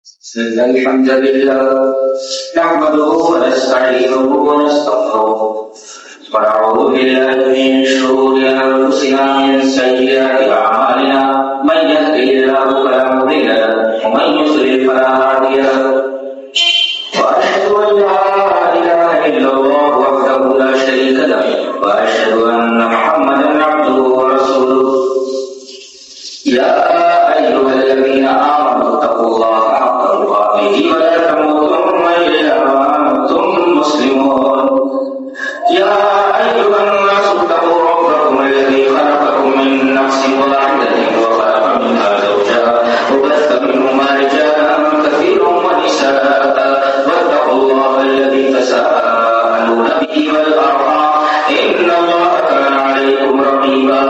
إن الحمد لله نحمده ونستعينه ونستغفره ونعوذ بالله من شرور أنفسنا ومن سيئات أعمالنا من يهده الله فلا مضل له ومن يضلل فلا هادي له وأشهد أن لا إله إلا الله وحده لا شريك له وأشهد أن محمدا عبده ورسوله يا أيها الذين آمنوا اتقوا الله حق تقاته ولا تموتن إلا وأنتم مسلمون يا أيها الناس اتقوا ربكم الذي خلقكم من نفس واحدة وخلق منها زوجها وبث منهما رجالا كثيرا ونساء واتقوا الله الذي تساءلون به والأرحام إن الله كان عليكم رقيبا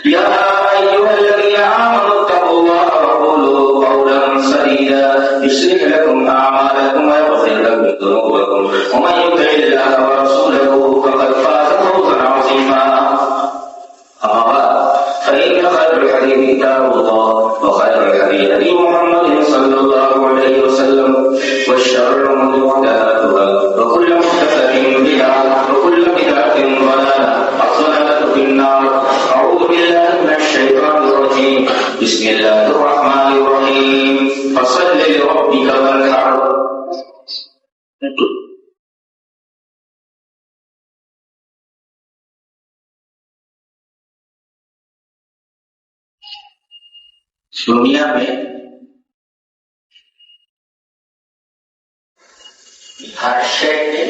يا أيها الذين آمنوا اتقوا الله وقولوا قولا سديدا يصلح لكم أعمالكم ويغفر لكم ذنوبكم ومن يطع الله ورسوله فقد فاز فوزا عظيما أما بعد فإن خير الحديث كتاب الله وخير الهدي هدي محمد صلى الله عليه وسلم وشر الأمور محدثاتها وكل محدثة بدعة وكل بدعة ضلالة الضلالة في النار أعوذ بالله من الشيطان الرجيم بسم الله الرحمن الرحيم فصل لربك وانحر دنیا میں ہر شے کے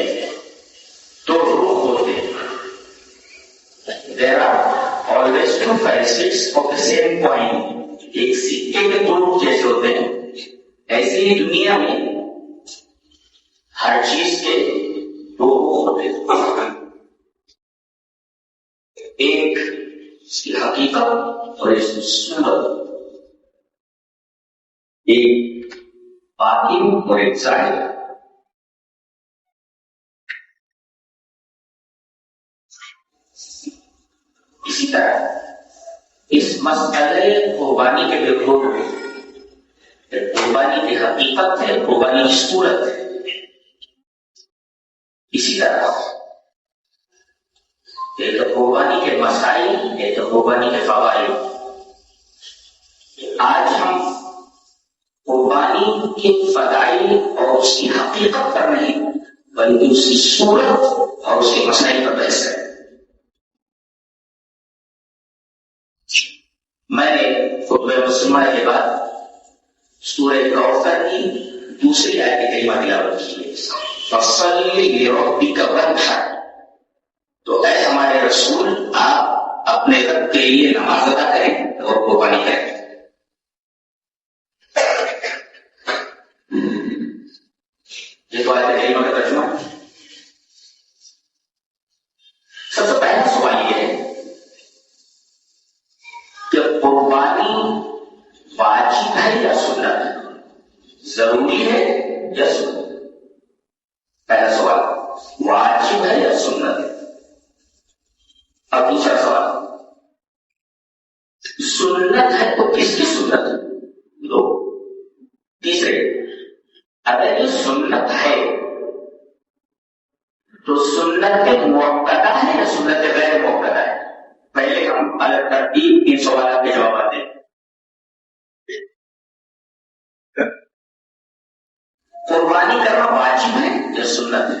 دو روح ہوتے ہیں. There are always two facets of the same coin. ایک سکے کے دو روح جیسے ہوتے ہیں ایسے ہی دنیا میں ہر چیز کے دو روح ہوتے ہیں. ایک اس کی حقیقت اور اس کی صورت. ایک باطن اور ایک ظاہر. اسی طرح اس مسئلے قربانی کے دیکھو قربانی کی حقیقت ہے, قربانی کی صورت ہے. اسی طرح ایک تو قربانی کے مسائل, ایک تو قربانی کے فوائد. آج ہم قربانی کے فضائل اور اس کی حقیقت پر نہیں بلکہ اس کی صورت اور اس کے مسائل پر بحث کریں. میں نے خطبہ مسلمہ کے بعد سورہ کوثر کی دوسری آیت کریمہ تلاوت کی ہے, فصلی لربک وانحر. تو اے ہمارے رسول آپ اپنے رب کے لیے نماز ادا کریں اور قربانی کریں. یہ تو آیت کریمہ کا ترجمہ ہے. سب سے پہلا سوال یہ ہے کہ قربانی واجب ہے یا سنت ہے, ضروری ہے یا سنت. پہلا سوال واجب ہے یا سنت ہے. اب دوسرا سوال سنت ہے تو کس کی سنت ہے. دو. تیسرے اگر یہ سنت ہے تو سنت موقتہ ہے یا سنت غیر موقتہ ہے. پہلے ہم الگ ترتیب ان سوالات کے جوابات دیں. قربانی کرنا واجب ہے یا سنت ہے.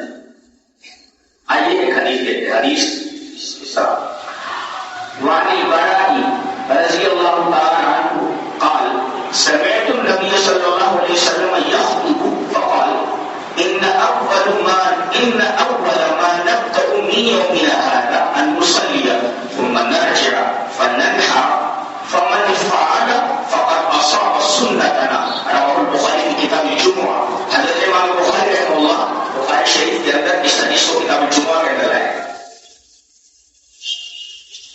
آئیے ایک حدیث دیکھتے ہیں. حدیث وعن البراء رضی اللہ تعالی عنہ قال سمعت النبي صلی اللہ علیہ وسلم يخطب فقال ان اول ما نبدأ من يومنا هذا ان نصلي ثم نرجع فننحر فمن فعل فقد اصاب سنتنا. رواه البخاری في کتاب الجمعہ. حضرت امام بخاری رحمہ اللہ بخاری شریف کے اندر اس حدیث کو کتاب الجمعہ کے اندر ہے.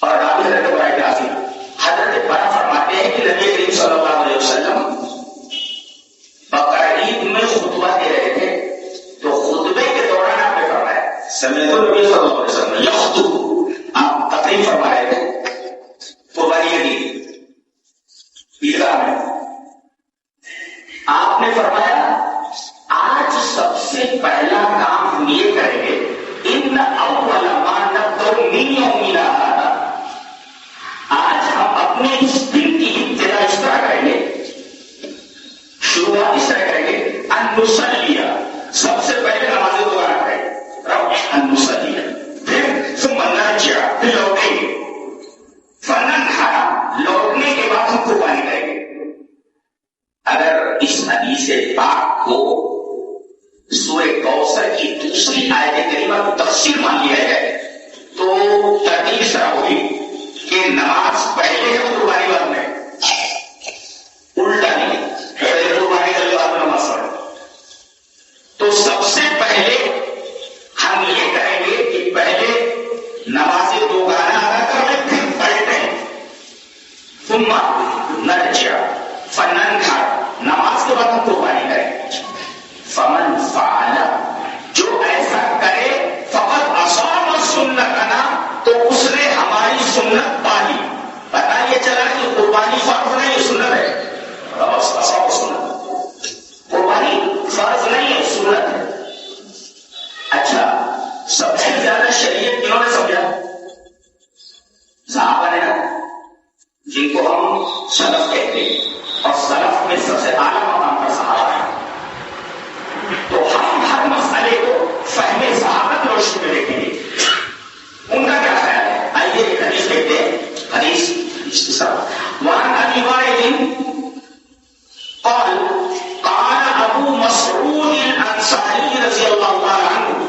اور راوی حضرت برائے عظیم حضرت برا فرماتے ہیں کہ نبی کریم صلی اللہ علیہ وسلم بقرعید میں خطبہ دے رہے تھے تو خطبے کے دوران آپ نے فرمایا سمیت النبی صلی اللہ علیہ وسلم یخطب. آپ تقریر فرما رہے تھے قربانی کی عیدگاہ میں. آپ نے فرمایا آج سب سے پہلا کام ہم یہ کریں گے، ان اول ما نبدأ من یومنا ھذا، آج ہم اپنے اس دن کی ابتدا اس طرح کریں گے، شروعات اس طرح کریں گے، ان نصلی، سب سے پہلے نماز دوبارہ کریں گے، ان نصلی، پھر ثم نرجع، پھر لوٹیں گے، فننحر، لوٹنے کے بعد ہم قربانی کریں گے۔ اگر اس حدیث پاک کو سورہ کوثر کی دوسری آیت کریمہ کو تفسیر مان لیا جائے تو ترتیب اس طرح ہوگی کہ نماز پہلے ہے قربانی بعد میں، الٹا نہیں، پہلے قربانی کے بعد میں نماز پڑھیں۔ تو سب سے پہلے ہم یہ کریں گے کہ پہلے نماز دوگانہ ادا کر لیں، پھر پلٹیں، ثم نرجع فننحر، نماز کے بعد ہم قربانی کریں۔ فمن فعل، جو ایسا کرے، فقط اصاب سنتنا، تو اس نے ہماری سنت پالی۔ پتا یہ چلا کہ قربانی فرض نہیں، سنت ہے، اصاب سنت، قربانی فرض نہیں ہے، سنت ہے۔ اچھا، سب سے زیادہ شریعت کنہوں نے سمجھا؟ صحابہ نے نا، جن کو ہم سلف کہتے ہیں، اور سلف میں سب سے اعلیٰ مقام پر صحابہ ہے۔ تو ہم ہر مسئلے کو فہم صحابہ کی روشنی میں دیکھیں گے، ان کا کیا خیال ہے۔ آئیے ایک حدیث دیکھتے ہیں، حدیث وعن ابی وائل قال قال ابو مسعود الانصاری رضی اللہ تعالی عنہ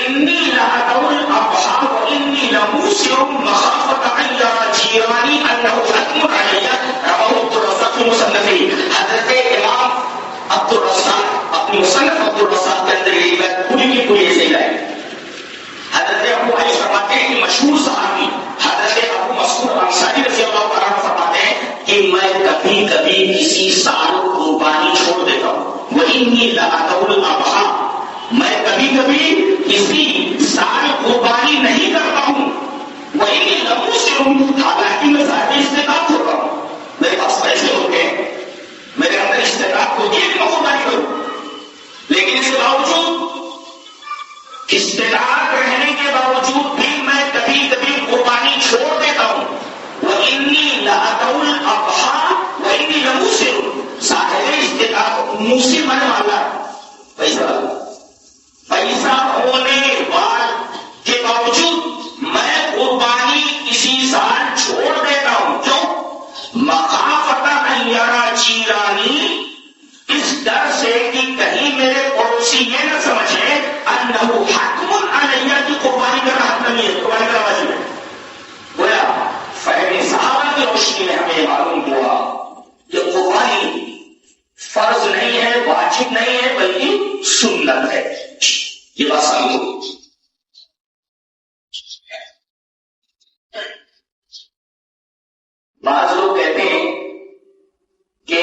انی لأدعو الاضحى وانی لموسر مخافة ان يرى جيراني انه حكم علي، رواه عبد الرزاق في مصنفه۔ حضرت امام عبد الرزاق اپنی مصنف عبد الرزاق کے اندر یہ بات پوری کی پوری ایسے ہی لائی۔ حضرت ابو علی فرماتے ہیں کہ مشہور صحابی حضرت ابو مسعود انصاری رضی اللہ عنہ فرماتے ہیں کہ میں کبھی کبھی کسی سال قربانی چھوڑ دیتا ہوں، وإنی لأدعو الأضحى، میں کبھی کبھی کسی سال قربانی نہیں کرتا ہوں، وإنی لموسر، حالانکہ میں ذاتی استطاعت ہوتا ہوں، میرے پاس پیسے ہوتے ہیں، میرے اندر استطاعت ہوتی ہے کہ میں قربانی کروں، لیکن اس کے باوجود، استطاعت رہنے کے باوجود بھی میں کبھی کبھی قربانی چھوڑ دیتا ہوں۔ وإنی لأدعو الأضحى وإنی لموسر، صاحب استطاعت، موسر من والا، پیسہ ہونے کے باوجود میں قربانی کسی سال چھوڑ دیتا ہوں، کیوں؟ مخافۃ ان یری جیرانی، اس ڈر سے کہ کہیں میرے پڑوسی یہ نہ سمجھے انہ حکم علی، کی قربانی کرنا حق نہیں ہے، قربانی کرنا واجب ہے۔ گویا فہم صحابہ کی روشنی میں ہمیں معلوم ہوا کہ قربانی فرض نہیں ہے، واجب نہیں ہے، بلکہ سنت ہے۔ یہ بات سمجھو۔ بعض لوگ کہتے ہیں کہ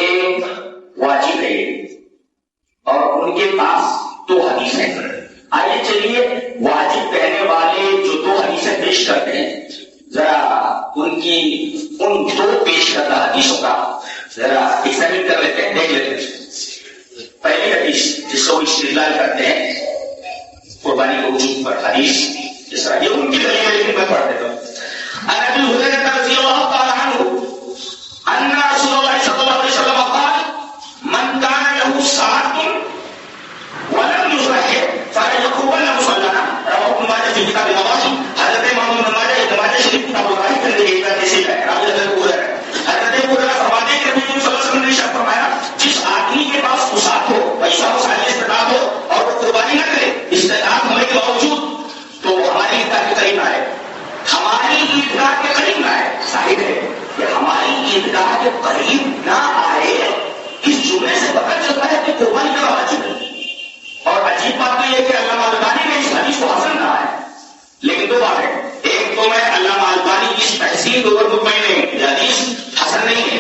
واجب ہے اور ان کے پاس دو حدیثیں، آئیے چلیے واجب کہنے والے جو دو حدیثیں پیش کرتے ہیں، ذرا ان دو پیش کردہ حدیثوں کا ذرا ایگزامن کر لیتے ہیں، دیکھ لیتے ہیں۔ پہلی حدیث جس کو استدلال کرتے ہیں قربانی کے وجوب پر، حدیث جس طرح یہ ان کی دلیل ہے، لیکن میں پڑھ دیتا ہوں۔ عن ابی ہریرہ رضی اللہ تعالی عنہ ان رسول اللہ صلی اللہ علیہ وسلم قال من كان له ساعة ولم يصلح فليقربن مصلانا، رواه ابن ماجہ في کتاب المغازی۔ حضرت امام ابن ماجہ شریف کتاب المغازی کے اندر یہ بات ایسے ہے، حضرت ابو ہریرہ فرماتے ہیں کہ نبی صلی اللہ علیہ وسلم نے ارشاد فرمایا جس آدمی کے پاس وسعت ہو، پیسہ ہو، ساری استطاعت ہو اور وہ قربانی نہ کرے، استطاعت ہونے کے باوجود، تو ہماری عیدگاہ کے قریب آئے، ہماری عیدگاہ کے قریب نہ آئے۔ ظاہر ہے کہ ہماری عیدگاہ کے قریب نہ آئے، اس جملے سے پتہ چلتا ہے کہ قربانی کا واجب ہے۔ اور عجیب بات تو یہ کہ علامہ البانی نے اس حدیث کو حسن کہا ہے، لیکن دو باتیں، ایک تو میں علامہ البانی کی اس تحسین کے اوپر مطمئن نہیں، یہ حدیث حسن نہیں ہے،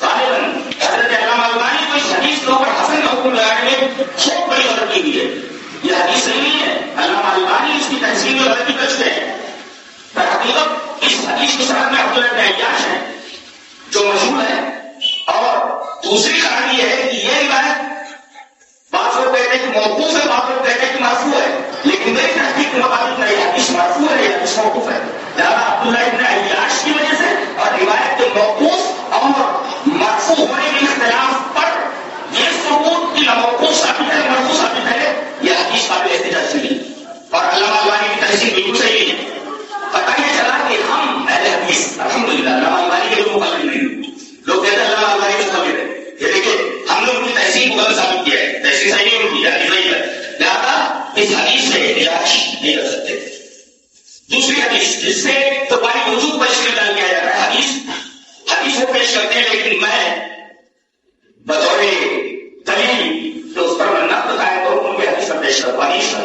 غالباً حضرت علامہ البانی کو اس حدیث کے اوپر حسن کا حکم لگانے میں بہت بڑی غلطی کی ہے، یہ حدیث نہیں ہے، علامہ البانی اس کی تحسین میں غلطی کر چکے ہیں۔ در حقیقت اس حدیث کی سند میں عبداللہ بن عیاش ہے جو مشہور ہے، اور دوسری خرابی یہ ہے کہ یہ روایت بعض لوگ کہتے ہیں کہ موقوف ہے، بعض لوگ کہتے ہیں کہ مرفوع ہے، لیکن میری تحقیق کے مطابق نہیں، حدیث مرفوع ہے یا حدیث موقوف ہے. لہٰذا عبداللہ ابن عیاش کی وجہ سے اور روایت کے موقوف اور مرفوع ہونے کے اختلاف پر یہ ثبوت کہ موقوف ثابت ہے مرفوع ثابت ہے، یہ حدیث قابل احتجاج نہیں. اور علامہ البانی کی تحقیق بالکل صحیح ہے. پتہ یہ چلا کہ ہم اہل حدیث الحمدللہ علامہ البانی کے لوگ مقابل نہیں. لوگ کہتے ہیں علامہ البانی کے مقابل ہے، یہ دیکھیں ہم نے ان کی تحقیق کو غلط ثابت کیا ہے، تحقیق صحیح نہیں کی حدیث نہیں ہے، لہٰذا اس حدیث سے احتجاج نہیں کر سکتے. دوسری حدیث جس سے قربانی وجوب پر استدلال کیا جاتا ہے، حدیث وہ پیش کرتے ہیں، لیکن میں بطور دلیل تو اس پر میں نقد قائم کروں ان کے حدیث پر پیش کروں. حدیث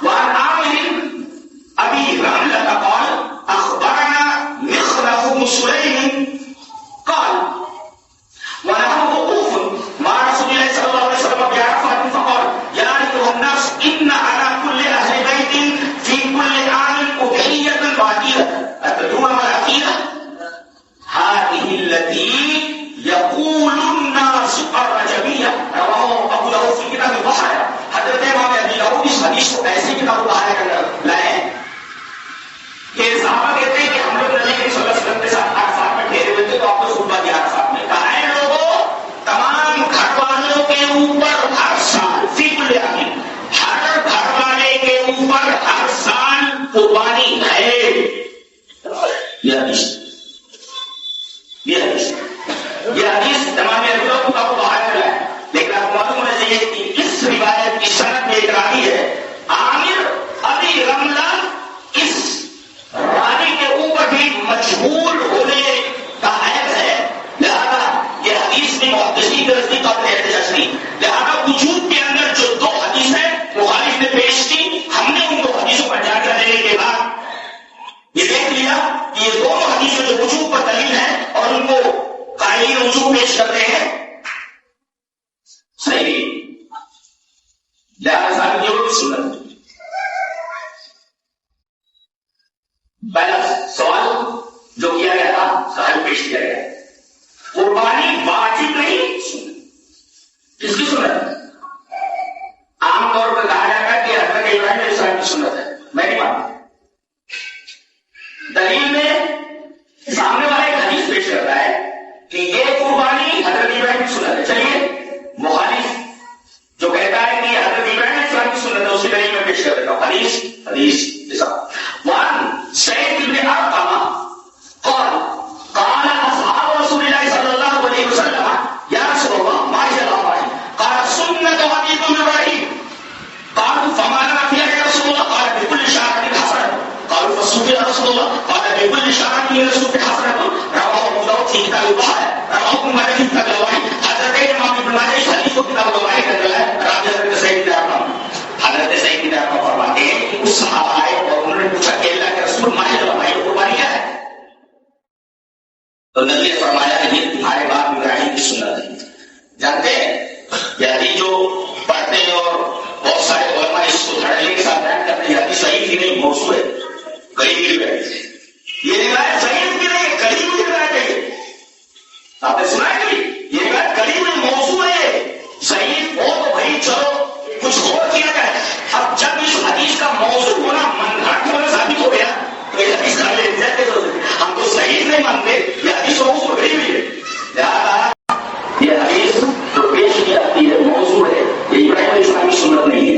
وعن عامر ابي رملة قال اخبرنا مخلف بن سليم قال ونحن وقوف مع رسول الله صلى الله عليه وسلم بعرفة فقال يا ايها الناس ان على كل اهل بيت في كل عام اضحية بعدية اتدرون ما العقيدة؟ هذه التي يقول الناس الرجبية. رواه ابو داود في كتاب الضحايا. حضرت امام ابی داؤد اس حدیث کو ایسے کتاب الضحایا کے اندر لائے کہ صحابہ کہتے ہیں کہ ہم لوگ نبی کریم صلی اللہ علیہ وسلم کے ساتھ عرفات میں ٹھہرے ہوئے تھے تو آپ نے خطبہ دیا عرفات میں. کہا ہے لوگوں تمام گھر والوں کے اوپر ہر سال فی کل عام ہر گھر والے کے اوپر ہر سال قربانی ہے. یہ حدیث تمام ابو کا بہایا ہے. لیکن آپ معلوم ہونا چاہیے کہ اس روایت کی سند میں ایک راوی ہے عامر ابی رملہ. اس راوی کے اوپر بھی مجہول ہونے کا عیب ہے، لہذا یہ حدیث میں محدثین کے نزدیک قابل احتجاج نہیں. لہذا وجود کے اندر جو دو حدیثیں مخالف نے پیش کی، ہم نے ان دو حدیثوں پر جائزہ لینے کے بعد یہ دیکھ لیا کہ یہ دونوں حدیثیں جو وجود پر دلیل ہے اور ان کو قائلین وجود پیش کرتے ہیں صحیح. لہذا صاحب یہ بھی سنت. پہلا سوال جو کیا گیا تھا سوال پیش کیا گیا قربانی واجب نہیں سنت. کس کی سنت؟ عام طور پر کہا جاتا ہے کہ حضرت ابراہیم علیہ السلام کی سنت ہے. میں نہیں مانتا. دلیل میں سامنے والا ایک حدیث پیش کرتا ہے کہ یہ قربانی حضرت ابراہیم کی سنت ہے. چلیے مخالف جو کہتا ہے کہ حضرت ابراہیم علیہ السلام کی سنت ہے اسی دلیل میں پیش کر دیتا ہوں. حدیث وعن سعید بن ارقم قال قال اصحاب رسول الله صلى الله عليه وسلم يا رسول الله ما هي الاعمال؟ قال سنة ابي ابراهيم. قالوا فما لنا فيها يا رسول الله؟ قال بكل شعرة حسنة. قالوا فالصوم يا رسول الله؟ قال بكل شعرة من الصوم حسنة. رواه ابو داود في كتاب الضحايا. رواه ابن ماجه في كتاب الوحي. حضرت امام ابن ماجه اس حدیث کو کتاب الوحی کے اندر ہے. حضرت سعید بن ارقم فرماتے ہیں کہ اس صحابہ آئے اور انہوں نے پوچھا کہ اللہ کے رسول ماہر لمائی قربانی کیا ہے؟ تو نبی نے فرمایا کہ یہ تمہارے باپ ابراہیم کی سنت ہے. جانتے ہیں یعنی جو پڑھتے ہیں اور بہت سارے علماء اس کو دھڑلے کے ساتھ بیان کرتے ہیں یعنی صحیح کی نہیں موضوع ہے قریبی روایت. یہ روایت صحیح کی نہیں قریبی روایت ہے. آپ نے سنا ہے کہ یہ روایت قریبی موضوع ہے. صحیح ہو تو بھائی چلو کچھ اور کیا جائے. اب جب اس حدیث کا موضوع ہونا من گھاٹ ہونا ثابت ہو گیا تو یہ حدیث کا لے جاتے ہم تو صحیح نہیں مانتے. یہ حدیث موضوع بڑی ہوئی ہے. لہٰذا یہ حدیث جو پیش کی جاتی ہے موضوع ہے. یہ ابراہیم علیہ السلام کی سنت نہیں ہے.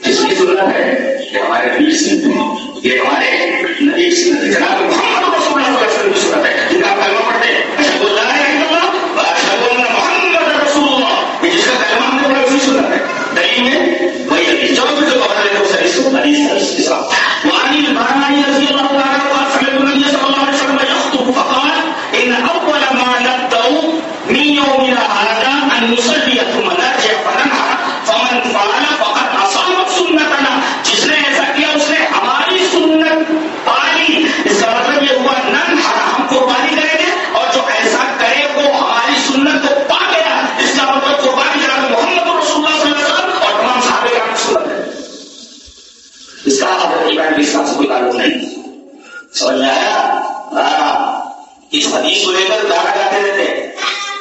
جس کی سنت ہے یہ ہمارے نبی کی سنت ہے. یہ ہمارے نبی کی سنت ہے. جناب محمد رسول اللہ صلی اللہ علیہ وسلم کی سنت ہے. جن کا کلمہ پڑھتے ہیں اشہد ان لا الہ الا اللہ و اشہد ان محمد رسول اللہ. یہ جس کا کلمہ ہم نے پڑھا اسی سنت ہے. دلیل میں وہی حدیث. چلو پھر جو خبر ہے اس حدیث کو حدیث وعن البراء رضی اللہ عنہ قال سمعت النبي صلى الله عليه وسلم يخطب فقال ان اول ما نبدا من يومنا هذا ان نصلي ثم نرجع فننحر فمن فعل فقد اصاب سنتنا. جس نے ایسا کیا اس نے ہماری سنت پالی. اس کا مطلب یہ ہوا ننحر ہم قربانی کریں گے اور جو ایسا کرے وہ ہماری سنت کو پا گیا. اس کا مطلب قربانی جناب محمد رسول اللہ صلی اللہ علیہ وسلم اور تمام صحابہ کرام کی سنت ہے. اس کا حضرت ابراہیم علیہ السلام سے کوئی تعلق نہیں. سمجھ میں آیا؟ اس حدیث کو لے کر گانا گاتے رہتے ہیں.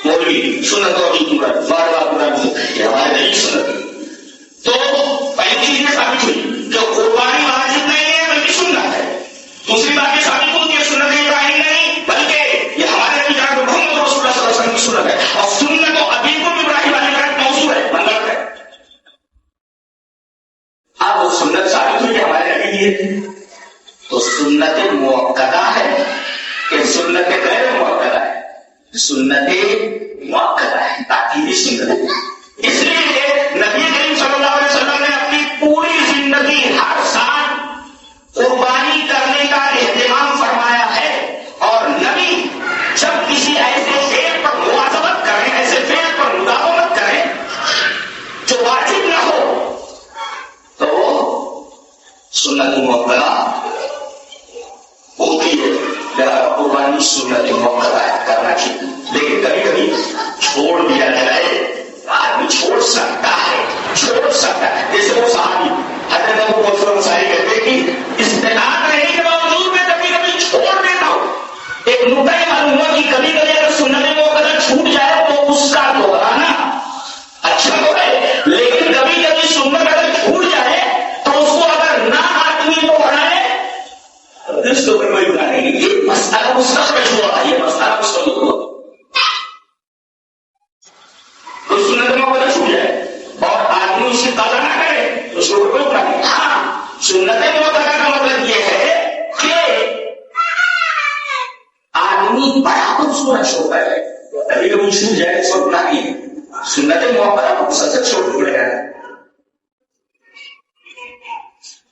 وہ نبی سنت اور پورا بار بار پورا یہ ہمارے نبی سنت. تو پہلی چیز یہ ثابت ہوئی کہ قربانی واجب نہیں ہے بلکہ سنت ہے. دوسری بات یہ ثابت ہوئی کہ سنت ابراہیم نہیں بلکہ یہ ہمارے نبی جناب محمد رسول اللہ صلی اللہ علیہ وسلم کی سنت ہے. اور سنت و ابیکم ابراہیم علیہ السلام موضوع ہے، مطلب ہے. اب وہ سنت ثابت ہوئی کہ ہمارے نبی کی ہے تو سنت موقدہ ہے کہ سنت غیر موقدہ ہے؟ سنت موقدہ ہے، تاکیدی سنت ہے. اس لیے نبی کریم صلی اللہ علیہ وسلم نے اپنی پوری زندگی ہر سال قربانی کرنے کا اہتمام فرمایا ہے. اور نبی جب کسی ایسے فعل پر مواظبت کریں، ایسے فعل پر مداومت کریں جو واجب نہ ہو تو وہ سنت موقدہ ہوتی ہے. قربانی سنت موقدہ ہے، کرنا چاہیے. لیکن کبھی کبھی چھوڑ دیا جائے، آدمی چھوڑ سکتا ہے. جیسے وہ صحابی حضرت ابو بکر انصاری کہتے کہ استطاعت رہنے کے باوجود میں کبھی کبھی چھوڑ دیتا ہوں. ایک نقطہ یہ معلوم ہوا کہ کبھی کبھی اگر سنت موقدہ چھوٹ جائے تو اس کا دہرانا اچھا تو ہے، لیکن کبھی کبھی سنت اگر چھوٹ جائے تو اس کو اگر نہ آدمی دہرائے اس کو کوئی بنا نہیں. یہ مسئلہ مستقبل ہوا، یہ مسئلہ مستقبل ہوا. تو سنت موقدہ چھوٹ جائے اور آدمی اس کی قضا نہ کرے تو اس کو کوئی بنا نہیں. ہاں، سنت موقدہ کا مطلب یہ ہے کہ آدمی برابر اس کو نہ چھوڑتا ہے. کبھی کبھی چھوٹ جائے اس کو بنا نہیں ہے. سنت موقدہ کو سب سے چھوڑ پڑے گا.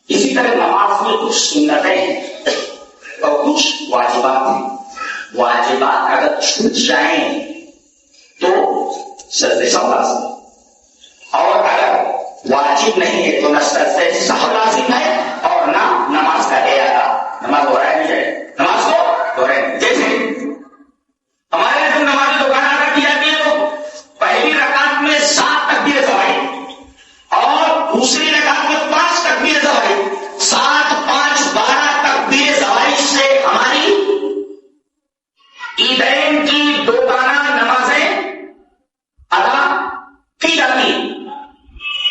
اسی طرح نماز میں کچھ سنتیں ہیں اور کچھ واجبات ہیں. واجبات اگر چھوٹ جائیں تو سجدے سہو لازم ہے، اور اگر واجب نہیں ہے تو نہ سجدے سہو لازم ہے اور نہ نماز کا اعادہ. نماز دوہرایا نہیں جائے، نماز کو دوہرایا. جیسے ہمارے یہاں جب نماز دوبارہ ادا کی جاتی ہے تو پہلی رکعت میں 7 تکبیر سواری اور دوسری رکعت میں 5 تکبیر سواری. 7 5 12 تکبیر سواری سے ہماری عیدین کی دوگانہ نمازیں ادا کی جاتی.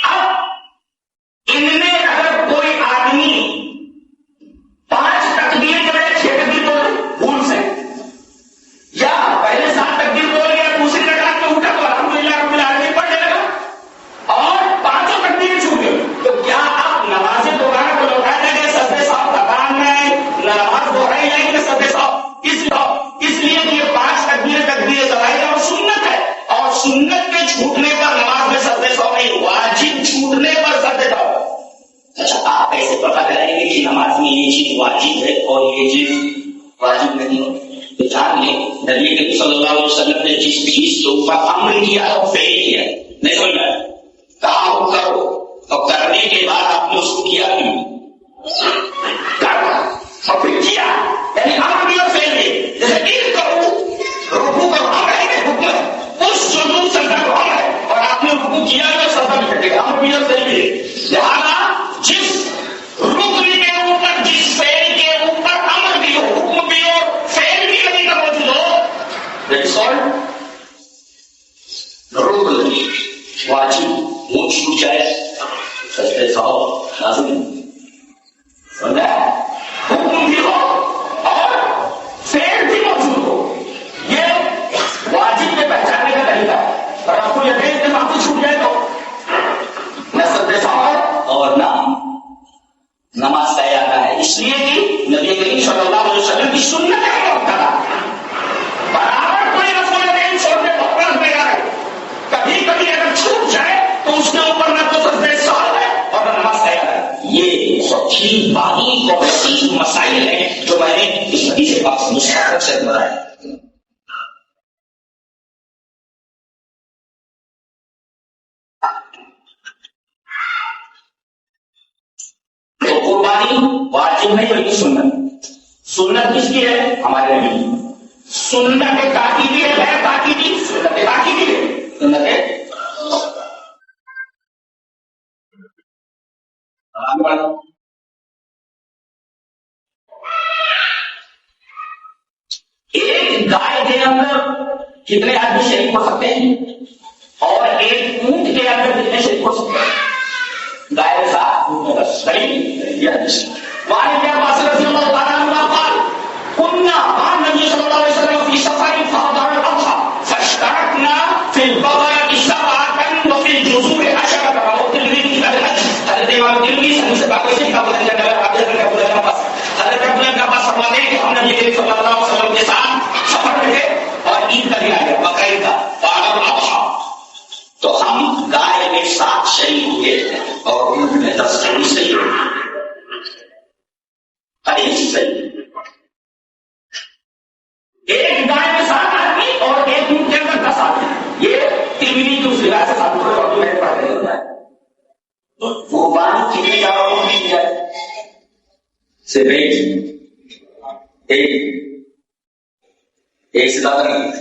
اب ان میں اگر کوئی آدمی 5 تکبیر کے بجائے 6 تکبیر بھول سے یا پہلے 7 تکبیر بول گیا دوسری رکعت میں اٹھا تو الحمدللہ رب العالمین پڑھ جائے گا اور 5 تکبیر چھوٹ گئی تو کیا آپ نماز دوبارہ کو لوٹا دیں گے؟ سجدے سہو لگان میں نماز دوہرائی جائے گی سجدے سہو. اس لیے کہ یہ 5 تکبیر سواری اور سنت ہے، اور سنت کے چھوٹنے پر نماز میں سجدے سہو نہیں، واجب چھوٹنے پر سجدے سہو. اچھا، آپ ایسے پتہ کریں گے کہ نماز میں یہ چیز واجب ہے اور یہ چیز واجب نہیں ہے. تو جان لیں نبی کریم صلی اللہ علیہ وسلم نے جس چیز کے اوپر امر کیا اور فعل کیا، نہیں سمجھ میں کہا وہ کرو اور کرنے کے بعد آپ نے اس کو کیا نہیں اور پھر کیا، یعنی امر بھی اور فعل بھی. جیسے ایک کرو رکوع کرو، امر ہے کہ حکم ہے، اس سجود سجدہ کو امر ہے اور آپ نے رکوع کیا تو سجدہ بھی کرے گا، امر بھی اور فعل بھی. لہٰذا جس رکن کے اوپر جس فعل کے اوپر امر بھی ہو، حکم بھی اور فعل بھی کبھی کا موجود ہو، رکن واجب وہ چھوٹ جائے سجدے سہو لازم ہے. حکم بھی ہو اور فعل بھی موجود ہو، یہ واجب کے پہچاننے کا طریقہ ہے. اور آپ کو یقین کہ معافی چھوٹ جائے تو نہ سجدے سہو اور نہ نماز کا اعادہ ہے. اس لیے کہ نبی کریم صلی اللہ علیہ وسلم کی سنت ہے موقدہ. برابر کوئی رسول نہیں چھوڑنے بہت بیکار ہے. کبھی کبھی اگر چھوٹ جائے تو اس کے اوپر نہ تو سجدے سہو ہے اور نہ نماز کا اعادہ ہے. یہ بہت ہی باریک اور وسیع مسائل ہیں جو میں نے اس حدیث پاک مستقبل سے بتایا. تو قربانی واجب نہیں بلکہ سنت. سنت کس کی ہے؟ ہمارے نبی. سنت تاکیدی ہے، غیر تاکیدی. سنت تاکیدی ہے، سنت ایک گائے کے اندر کتنے آدمی شریک ہو سکتے ہیں؟ اور ایک اونٹ کے اندر کتنے شریک ہو سکتے ہیں؟ گائے کے ساتھ وہاں کیا بات رضی اللہ تعالیٰ عنہ قال كنا مع النبي صلى الله عليه وسلم في سفر فحضر الاضحى فاشتركنا في البقرة سبعة وفي الجزور 10 رواه الترمذي في كتاب الحج. حضرت امام ترمذی سے بات سے کتاب الحج میں حضرت عبداللہ کا پاس فرماتے ہیں کہ ہم نبی کریم صلی اللہ علیہ وسلم کے ساتھ سفر میں تھے اور عید کا دن آیا بقرعید کا فحضر الاضحى تو ہم گائے کے ساتھ شریک ہوئے اور اونٹ میں 10 شریک صحیح ہوئے. حدیث صحیح. ایک گائے میں 7 آدمی اور ایک اونٹ کے اندر 10 آدمی. یہ ترمذی کی اس روایت سے ثابت ہوتا ہے اور میں پڑھ رہا ہوتا ہے. تو وہ بانی کتنے جگہوں میں دی جائے صرف ایک سے زیادہ نہیں.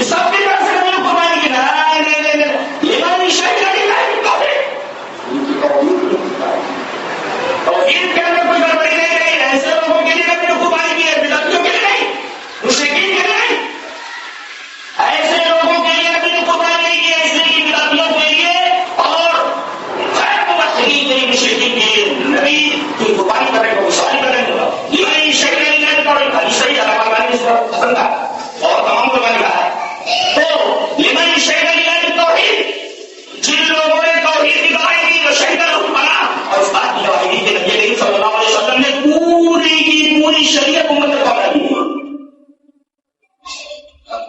سب کی طرف سے قربانی کی وسلم کا اور تمام قربانی کا ہے. تو لمن شہد للہ بالتوحید، جن لوگوں نے توحید کی گواہی دی تو شہد الحکمراء، اور اس بات کی گواہی دی کہ نبی کریم صلی اللہ علیہ وسلم نے پوری کی پوری شریعت امت کو بتا دی.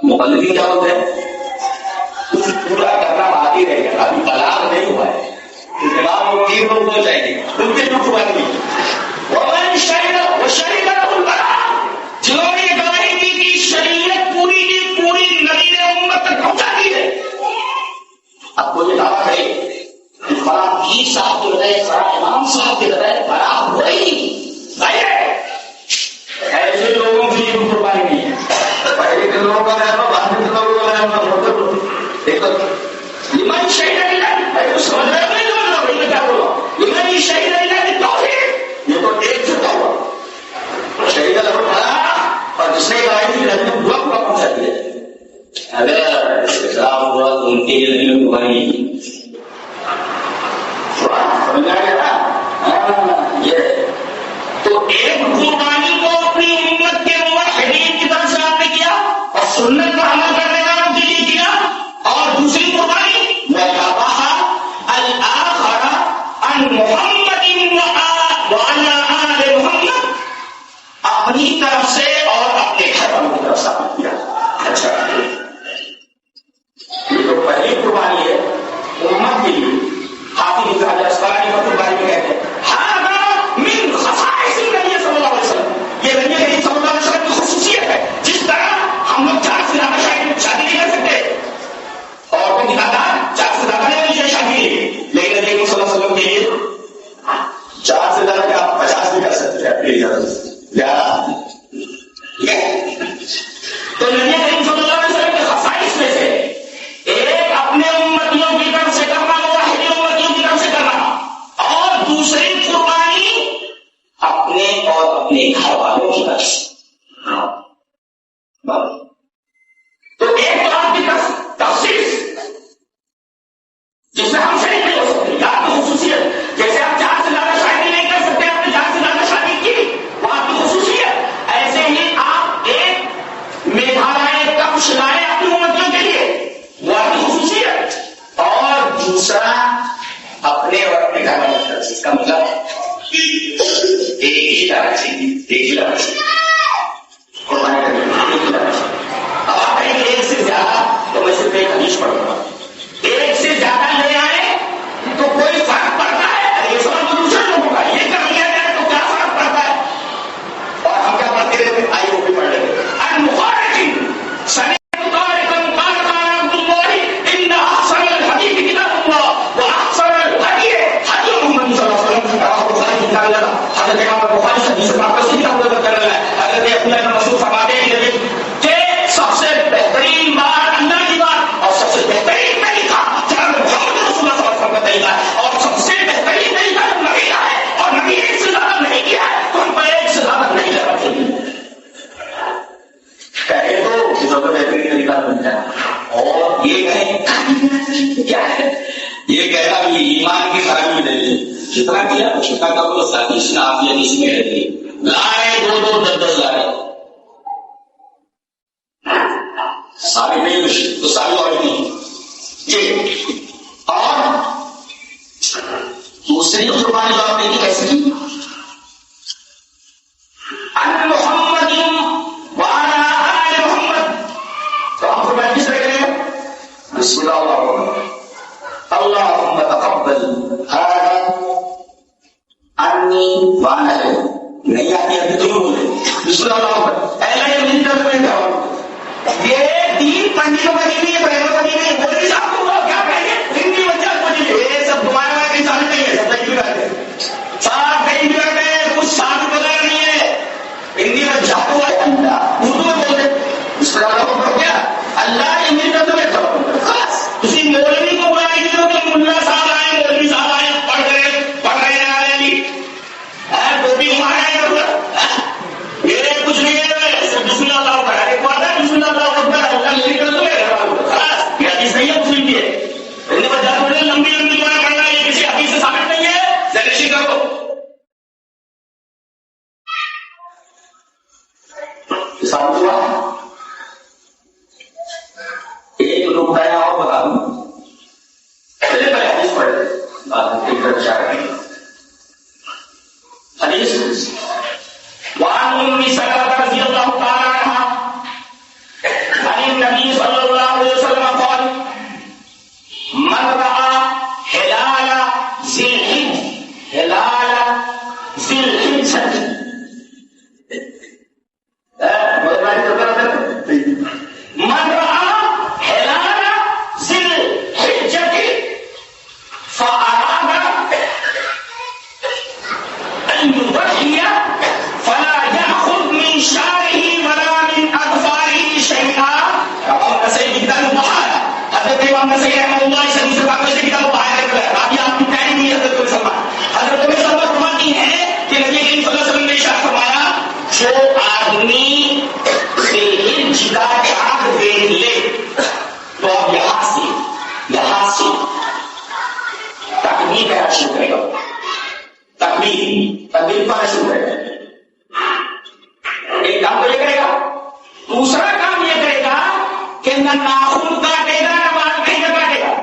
مقلدین کیا ہوتے ہیں؟ کچھ پورا کرنا باقی رہ گیا، ابھی بلاغ نہیں ہوا ہے. امام وہ 3 لوگ ہو جائیں گے، ان کے دکھ ہوا نہیں. ومن شہد وشہد له البلاغ، جنہوں نے گواہی دی کہ شریعت پوری کی پوری نبی نے امت تک پہنچا دی ہے. اب کوئی یہ دعویٰ کرے کہ فلاں پیر صاحب کے بتائے، فلاں امام صاحب کے بتائے بلاغ ہو رہی نہیں، ایسے لوگوں کی کوئی قربانی نہیں ہے. پہلے کے لوگوں کا رہنا، بعد کے لوگوں کا رہنا، دیکھو لمن شہد للہ، سمجھ رہے نہیں جو میں کیا بولا، لمن شہد للہ بالتوحید، یہ تو ایک جھوٹا ہوا. شہید الحکمراء، اور جس نے گواہی دی نبی نے پورا پورا پہنچا دیا. اگر اسلام ہوا تو ان کے لیے نبی قربانی سمجھ آیا نا. یہ تو ایک قربانی کو اپنی امت کے موحدین کی طرف سے آپ نے کیا اور سنت پر عمل کرنے کا ان کے لیے کیا، اور دوسری قربانی الآخر عن محمد وعلى آل محمد، اپنی طرف سے اور اپنے گھر والوں کی طرف سے عمل کیا. اچھا یہ تو پہلی قربانی ہے امت کے لیے. حافظ ابن حجر اسقلانی فتح الباری میں کہتے ہیں ہذا من خصائص النبی صلی اللہ علیہ وسلم، یہ نبی کریم صلی اللہ علیہ وسلم کی خصوصیت ہے. جس طرح ہم لوگ 4 سے زیادہ شادی نہیں کر سکتے، اور وہ نکاح 4 سے زیادہ نہیں ہوئی شادی، لیکن نبی کریم صلی اللہ علیہ وسلم کے لیے 4 سے زیادہ کیا 50 بھی کر سکتے ہیں اپنی اجازت زیادہ. تو نبی کریم صلی اللہ علیہ وسلم کے خصائص میں سے ایک اپنے امتیوں کی طرف سے کرنا، موحدین امتیوں کی طرف سے کرنا، اور دوسری قربانی اپنے اور اپنے گھر والوں کی طرف سے. تو ایک تو آپ کی تخصیص جس میں ہم شریک نہیں ہو سکتے، یا آپ کی خصوصیت، جیسے آپ 4 سے زیادہ شادی نہیں کر سکتے، آپ نے 4 سے زیادہ شادی کی، وہ آپ کی خصوصیت. ایسے ہی آپ ایک میگھالیہ کپش لائے اپنی امتیوں کے لیے، وہ آپ کی خصوصیت. اور دوسرا اپنے اور اپنے گھر والوں کی طرف سے، اس کا مطلب ایک ہی طرح سے قربانی کرنے ایک ہی طرح سے. اب آپ کہیں ایک سے زیادہ، تو میں صرف ایک حدیث پڑھوں گا. ایک سے زیادہ لے آئے تو کوئی فرق پڑتا ہے؟ یہ سوال تو دوسرے لوگوں کا، یہ کر لیا جائے تو کیا فرق پڑتا ہے؟ اور ہم کیا پڑھتے رہتے؟ آئیے وہ بھی پڑھ لیتے. المخالفین سمعت طارقا قال قال عبد الله ان احسن الحديث كتاب الله واحسن الهدي هدي محمد صلی اللہ علیہ وسلم. بخاری کی کتاب ہے، حضرت امام بخاری حدیث پاک سے کتاب نقل کر رہا ہے. حضرت عبداللہ بن مسعود فرماتے ہیں کہ سب سے بہترین بات اللہ کی بات، اور سب سے بہترین طریقہ جناب محمد رسول اللہ صلی اللہ علیہ وسلم کا طریقہ ہے، اور سب سے بہترین طریقہ جب نبی کا ہے، اور نبی ایک سے زیادہ نہیں کیا ہے تو ہم پر ایک سے زیادہ نہیں لینا چاہیے. کہے تو سب سے بہترین طریقہ بن جائے، اور یہ کہیں کیا ہے، یہ کہنا بھی ایمان کی خرابی نہیں ہے. جتنا کیا اتنا کا وہ حدیث نے آپ یہ حدیث میں رہتی لائے 2 10 لائے ساری نہیں تو ساری اور نہیں. اور دوسری قربانی جو آپ نے کی کیسے کی؟ ان محمد وعلی آل محمد. تو ہم قربانی کس طرح کریں؟ بسم اللہ الرحمن الرحیم. اللهم تقبل هذا عني وانا له. نہیں آتی ابھی تو بولے بسم اللہ الرحمن الرحیم. اے اللہ یہ میری طرف سے کہو، یہ 3 پنڈتوں کا دین ہے، بہنوں کا دین ہے. مولوی صاحب کو کیا کہیں گے؟ ہندی بچہ کو یہ سب تمہارے وہاں کہیں سامنے نہیں ہے، سب کہیں بھی بات ہے، سب کہیں بھی بات ہے، کچھ ساتھ بغیر نہیں ہے. ہندی بچہ کو اردو میں بولتے بسم اللہ الرحمن الرحیم. کیا اللہ یہ میری طرف سے کہو، خلاص. کسی مولوی کو بلا کے دو کہ ملا صاحب آئے، مولوی صاحب آئے، پڑھ رہے ہیں آ رہے ٹوپی گھما رہے ہیں، یہ کچھ نہیں ہے، صرف بسم اللہ اللہ پڑھا ایک بات ہے، بسم اللہ اللہ اکبر اللہ میری طرف سے خلاص. یہ حدیث نہیں ہے مسلم کی ہے. ہندی بچہ تھوڑے لمبی لمبی دعائیں پڑھنا، یہ کسی حدیث سے ثابت نہیں ہے. سرشی کرو ثابت ہوا امام نسائی رحمۃ اللہ اس حدیث پاک سے کتاب باہر کرتا ہے. ابھی آپ کی پیاری ہوئی حضرت عمر سلمان. حضرت عمر سلمان فرماتی ہیں کہ نبی کریم صلی اللہ علیہ وسلم نے ارشاد فرمایا جو آدمی انچ کا چاند دیکھ لے تو اب یہاں سے تکبیر کہنا شروع کرے گا. تکبیر پڑھنا شروع کرے گا. ایک کام تو یہ کرے گا. دوسرا کام یہ کرے گا کہ نہ ناخن کاٹے گا نہ بال نہیں کاٹے گا.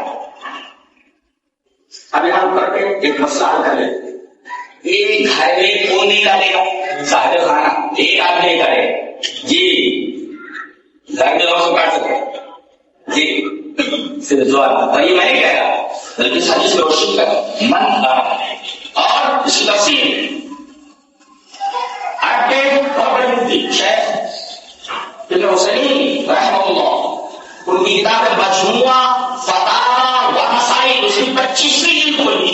اب یہاں کر کے ایک مسئلہ حل کر لیں. ایک گھر میں کون نہیں کاٹے گا؟ صاحب خانہ ایک آدمی نہیں کاٹے گا جی. گھر میں اور کاٹ سکتے جی صرف جو آتا یہ میں نہیں کہہ رہا بلکہ حدیث میں روشن کر من اور اس تفصیل شیخ ابن حسین رحمہ اللہ ان کی کتاب مجموعہ فتاوی و مسائل اس کی 25ویں جلد ہوئی.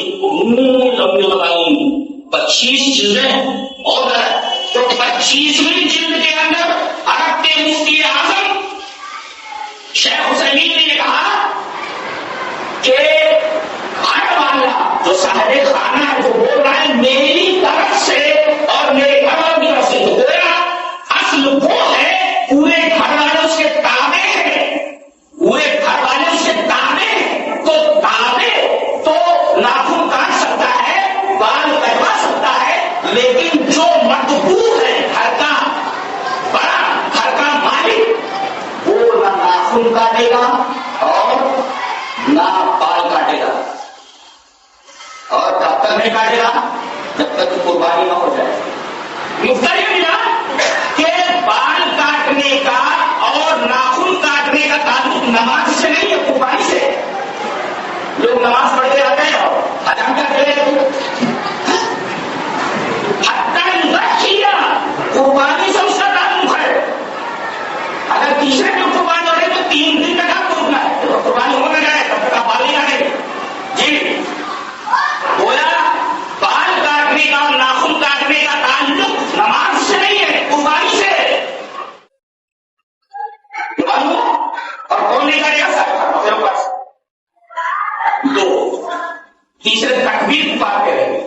لمبی بتاؤں 25 جلدیں اور تو 25ویں جلد کے اندر عرب کے مفتی اعظم شیخ حسین نے یہ کہا کہ گھر والا جو صاحب خانہ ہے جو بول رہا ہے میری طرف سے اور میرے گھر والوں کی طرف سے تو گویا اصل وہ ہے پورے گھر والے اس کے تابع ہیں. پورے گھر والے اس کے تابع ہیں تو تابع تو ناخن کاٹ سکتا ہے بال کٹوا سکتا ہے لیکن جو مطبوع ہے گھر کا بڑا گھر کا مالک وہ نہ ناخن کاٹے گا اور نہ بال کاٹے گا. اور کب تک نہیں کاٹے گا؟ جب تک قربانی نہ ہو جائے. مختلف ملا کہ بال کاٹنے کا اور ناخن کاٹنے کا تعلق نماز سے نہیں ہے قربانی سے. لوگ نماز پڑھتے رہتے ہیں اور حجام کرتے رہتے قربانی سے اس کا تعلق ہے. اگر تیسرے دن قربانی ہو رہے تو 3 دن تک آپ کو رکنا ہے. تو قربانی ہو نہ جائے تب تک آپ بال نہیں کاٹیں جی. گویا بال کاٹنے کا اور ناخن کاٹنے کا تعلق نماز سے نہیں ہے قربانی سے. اور کون نہیں کرے گا سر دو تیسرے تکبیر بات کریں گے.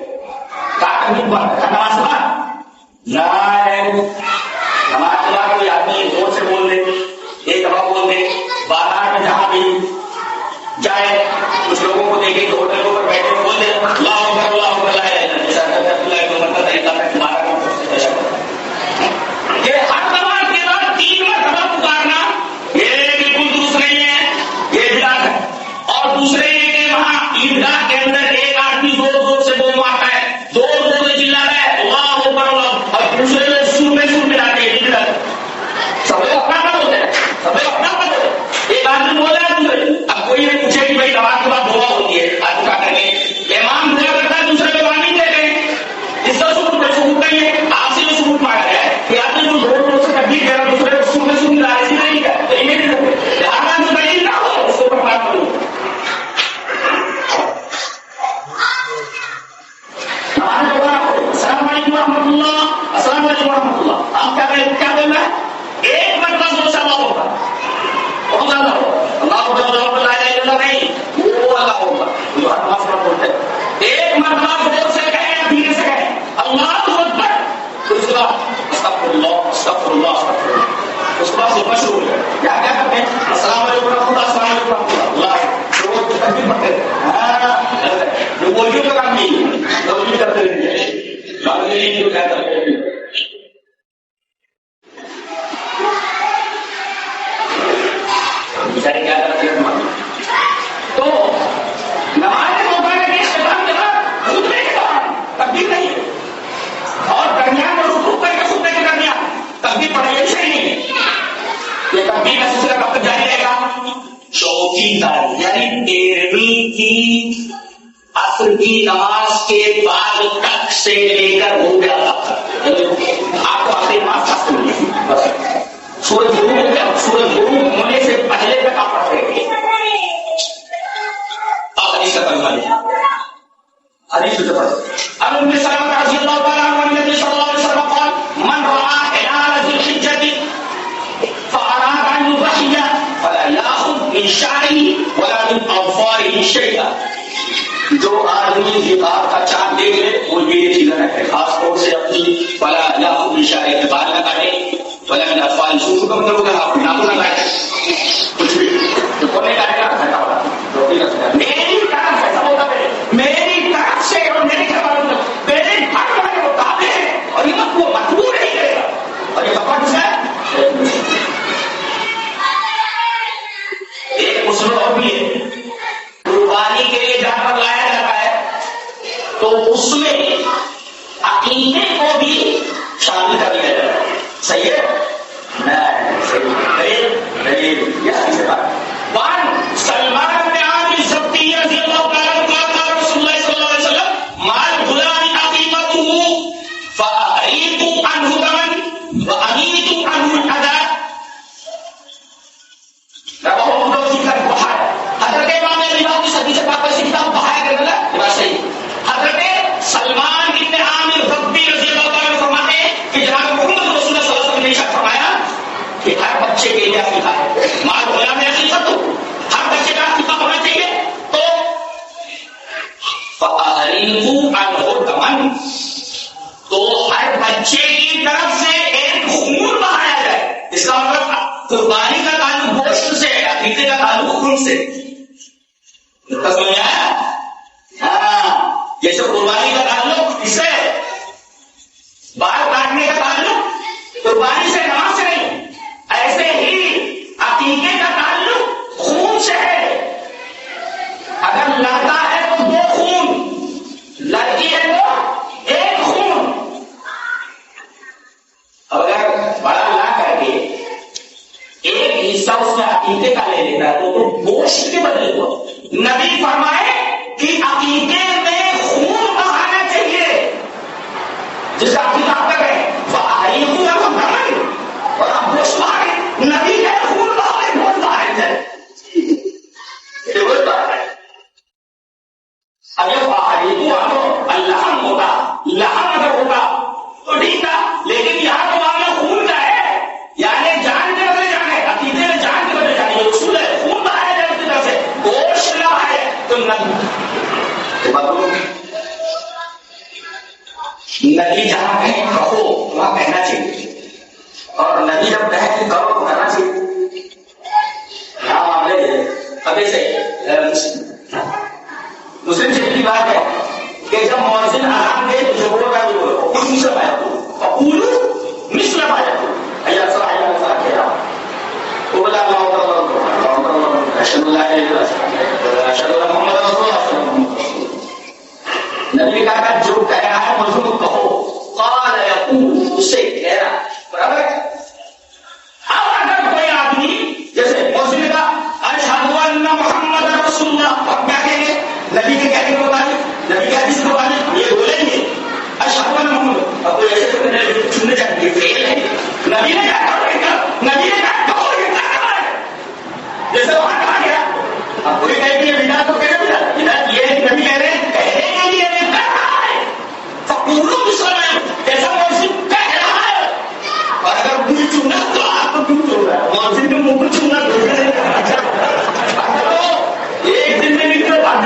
تکبیر بات نماز بات نہ نماز کے بعد کوئی آدمی زور سے بول دے ایک دفعہ بول دے. بازار میں جہاں بھی جائے کچھ لوگوں کو دیکھے کہ ہوٹل کے اوپر بیٹھے بول دے اللہ اکبر اللہ اکبر لا الہ الا اللہ. جیسا عمر کا طریقہ ہے یہ ہر نماز کے بعد 3 مرتبہ پکارنا یہ بالکل درست نہیں ہے. یہ بدعت ہے. اور دوسرے یہ کہ وہاں عیدگاہ کے اندر ایک آدمی زور زور سے بول مارتا ہے زور زور سے چلا رہا ہے اللہ اکبر اللہ اور دوسرے لوگ سر میں ملاتے ہیں. سب لوگ اپنا مت ہوتے ہیں سب لوگ اپنا مت ہوتے ہیں. ایک آدمی بول رہا ہے دوسرے اب کوئی یہ پوچھے کہ بھائی نماز کے بعد دعا ہوتی ہے آج کا کر کے امام دعا کرتا ہے دوسرے لوگ آمین کہتے ہیں. اس کا ثبوت نہیں ہے. آپ سے جو ثبوت مانگا ہے کہ آدمی جو زور زور سے تکبیر کہہ رہا ہے دوسرے لوگ سر میں ملا رہے نہیں ہے تو یہ نہیں کرتے. آرام سے دلیل نہ ہو اس کے اوپر بات کروں. السلام علیکم ورحمۃ اللہ السلام علیکم ورحمۃ اللہ. آپ کیا بول رہے ہیں؟ ایک مرتبہ زور سے اللہ ہوگا بہت زیادہ ہو اللہ کو نہیں وہ اللہ ہوگا جو ہر نماز پر بولتے ہیں. ایک مرتبہ زور سے کہیں یا دھیرے سے کہیں اللہ اکبر تو اس کے بعد استغفر اللہ استغفر اللہ استغفر اللہ. اس کے بعد صبح شروع ہے کیا کرتے ہیں السلام علیکم ورحمۃ اللہ السلام علیکم ورحمۃ اللہ. لوگ تکبیر پڑھتے ہیں جو بولیوں کا کام نہیں ہے لوگ بھی کرتے رہیں گے کیا کرتے ہیں. کیا کرتے ہیں تو نماز کے استعمال کے بعد خطبے کے بعد تکبیر نہیں ہے اور درمیان میں رکوع کر کے خطبے کے درمیان تکبیر پڑھائی صحیح نہیں ہے. یہ تکبیر کا سلسلہ کب تک جاری رہے گا؟ 4 تاریخ یعنی 13ویں کی عصر کی نماز کے بعد تک سے لے کر ہو گیا آپ کو آخری نماز سورج غروب ہونے سے پہلے تک آپ پڑھ رہے ہیں. آپ حدیث کا ترجمہ لیں حدیث سے پڑھیں. اب ان میں سلام رضی اللہ تعالیٰ عنہ نبی صلی اللہ علیہ وسلم قال من رأى هلال ذي الحجة فأراد أن يضحي فلا يأخذ من بشعره ولا من اظفاره شيئا. جو آدمی زکات کا چاند دیکھ لے وہ یہ چیزیں نہ کرے، خاص طور سے اپنی ولا یاخذ بشعره کے بال نہ کاٹے، ولا من اظفاره سوسو کا مطلب ہوگا آپ ناخن نہ کاٹے، کچھ بھی تو کون نہیں کاٹے گا کھانا والا روٹی کا میری طرف ایسا ہوتا ہے، میری طرف سے اور میرے گھر والوں سے میرے گھر والے مطابق ہے اور یہ وہ مجبور نہیں کرے گا. اور یہ کپڑ ہے ایک مسلم اور بھی ہے، قربانی کے لیے جانور لایا جاتا ہے تو اس میں عقیقے کو بھی شامل کر لیا جاتا ہے. صحیح ہے؟ سلمان بن عامر الزبتی رضی اللہ تعالیٰ عنہ قال رسول اللہ صلی اللہ علیہ وسلم ما الغلام عقیقته فأحریق عنه دما وأمیت عنه الأذى. حضرت امام ابو کی حدیث پاک سے کتاب بہایا کر دیا یہ بات صحیح. حضرت سلمان بن عامر الزبتی رضی اللہ تعالیٰ عنہ فرماتے ہیں کہ جناب محمد رسول اللہ صلی اللہ علیہ وسلم نے ارشاد فرمایا کہ ہر بچے کے لیے عقیقہ ہے، مال غلام عقیقہ تو ہر بچے کا عقیقہ ہونا چاہیے. تو فأحریق عنه دما، تو ہر بچے کی طرف سے ایک خون بہایا جائے. اس کا مطلب قربانی کا تعلق گوشت سے ہے، عقیقے کا تعلق خون سے. سمجھ آیا؟ ہاں، جیسے قربانی کا تعلق اس سے، بال کاٹنے کا تعلق قربانی سے نماز سے نہیں، ایسے ہی عقیقے کا تعلق خون سے ہے. اگر لڑکا ہے تو دو خون، لڑکی ہے تو ایک خون. اگر بڑا لا کر کے ایک حصہ اس میں عقیقے کا لے لیتا ہے تو گوشت کے بدلے کو نبی فرمائے کہ عقیقے میں خون بہانا چاہیے. جس عقیقہ آپ کر رہے ہیں اور آپ گوشت بہائے، نبی ہے خون بہائے گوشت بہائے جائے. اگر لحم ہوگا، لحم اگر ہوگا تو ٹھیک تھا، لیکن یہاں تو معاملہ خون کا ہے، یعنی جان کے بدلے جانے، عقیدے میں جان کے بدلے جانے. یہ اصول ہے، خون بہایا جائے اس کی طرف سے، گوشت نہ ہے تو نبی جہاں کہیں کہو وہاں کہنا چاہیے، اور نبی جب کہے کہ کرو تو کرنا چاہیے. یہاں معاملے ابھی سے مسلم شریف کی بات ہے کہ جب مؤذن اذان دے تو جو بولو گا وہ کچھ مثل آیا اقول مثل ما يقول اي صاحب الفاتحه قول الله اكبر اشهد ان لا اله الا الله اشهد ان محمد رسول الله. نبی کا جو کہہ رہا ہے مضمون کہو، قال يقول اسے کہہ رہا برابر. اب اگر کوئی آدمی جیسے مؤذن کا اشهد ان محمد رسول اللہ، اب کیا کہیں گے؟ نبی کے کہنے کے مطابق، نبی کے حدیث کے مطابق یہ بولیں گے اشہد ان محمد. اب کوئی ایسے سننے چاہتے ہیں فیل ہے، نبی نے کہا نبی نے کہا کہو یہ کیا کہا ہے، جیسے وہاں کہا گیا. اب کوئی کہے کہ یہ بدعت تو کہہ بدعت یہ ہے کہ نبی کہہ رہے ہیں کہنے کے لیے نے کہا ہے فقولوا مثل ما يقول، جیسا مؤذن کہہ رہا ہے. اور اگر منہ چومنا تو آپ کو کیوں چوم رہا ہے؟ مؤذن نے منہ کو چومنا ایک دن میں نکلے بات،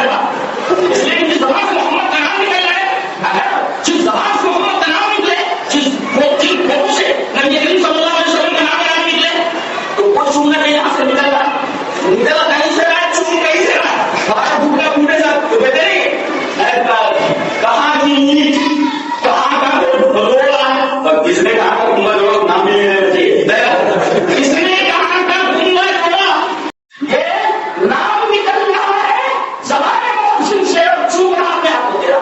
اس لیے جس زبان سے محمد کا نام نکل رہا ہے، اگر جس زبان سے محمد کا نام نکلے، جس گھروں سے نبی کریم صلی اللہ علیہ وسلم کا نام نکلے تو وہ چومنا کہیں یہاں سے نکل رہا کہیں سے رہا، چوم کہیں سے رہا. ہمارا بھوکا بوڑھے صاحب تو کہتے نہیں کہاں کی کہاں کا بلوڑا ہے، اور کس نے کہا کہ گنبد لوگ نام بھی لینے چاہیے، کس نے کہا کہ گنبد لوڑا، یہ نام نکل رہا ہے زبان مؤذن سے اور چوم رہا اپنے آپ کو. تیرا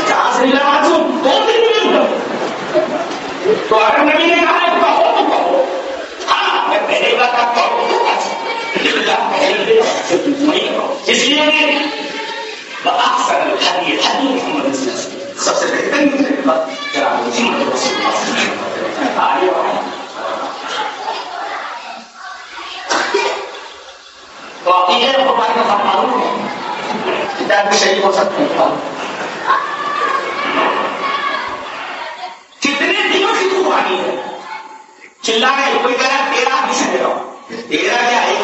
جہاں سے ملا معصوم دو دن ملے تو اگر نبی نے کہا ہے کہو تو کہو. ہاں میں پہلے بات آپ کہو تو اس لیے احسن الحدیث حدیث محمد صلی اللہ علیہ وسلم، سب سے بہترین بات جناب محمد رسول اللہ صلی اللہ علیہ وسلم. آگے بڑھیں تو عقیدے اور قربانی کا فرق معلوم ہے، کتاب بھی شریف ہو سکتے ہیں. کتنے دنوں کی قربانی ہے؟ چلا رہے کوئی کہہ رہا 13 حدیث ہے، 13 کیا ہے